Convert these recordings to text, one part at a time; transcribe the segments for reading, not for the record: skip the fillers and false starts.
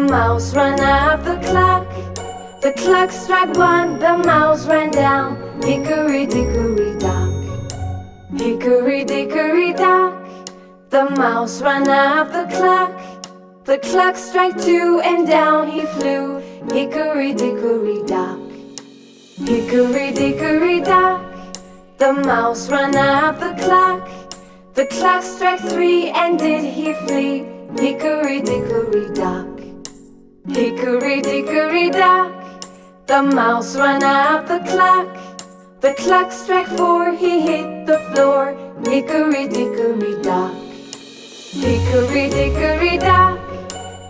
mouse ran up the clock. The clock struck one, the mouse ran down. Hickory dickory dock. Hickory dickory dock. The mouse ran up the clock. The clock struck two and down he flew. Hickory dickory dock. Hickory dickory dock. The mouse ran up the clock. The clock struck three and did he flee. Hickory dickory dock. Hickory dickory dock. The mouse ran up the clock. The clock struck four, he hit the floor. Hickory dickory dock. Hickory dickory dock.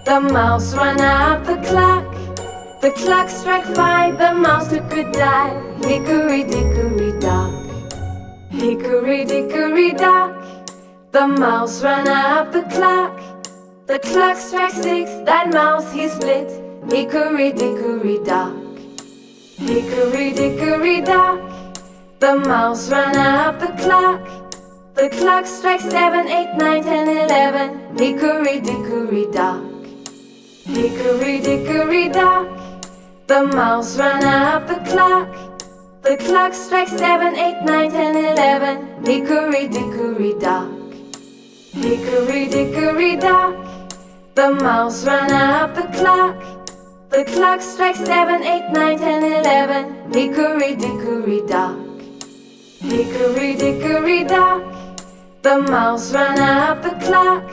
The mouse ran up the clock. The clock struck five, the mouse took a dive. Hickory dickory dock. Hickory dickory dock. The mouse ran up the clock. The clock struck six, that mouse he split. Hickory dickory dock. Hickory dickory dock. The mouse ran up the clock. The clock struck 7, 8, 9, 10, 11. Hickory dickory dock. Hickory dickory dock. The mouse ran up the clock. The clock struck 7, 8, 9, 10, 11. Hickory dickory dock. Hickory dickory dock. The mouse ran up the clock. The clock struck 7, 8, 9, 10, 11. Hickory dickory dock. Hickory dickory dock. The mouse ran up the clock.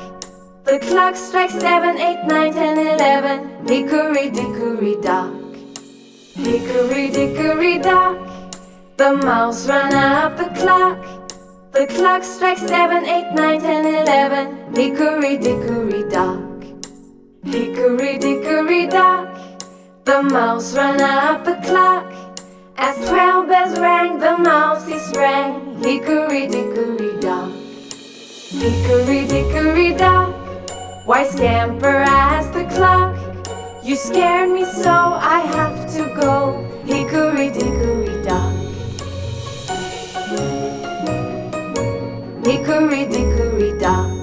The clock struck 7, 8, 9, 10, 11. Hickory dickory dock. Hickory dickory dock. The mouse ran up the clock. The clock struck 7, 8, 9, 10, 11. Hickory dickory dock. Hickory dickory dock. The mouse ran up the clock. As 12 bells rang, the mouse he sprang. Hickory dickory dock. Hickory dickory dock. Why scamper as the clock? You scared me so I have to go. Hickory dickory dock. Hickory dickory dock.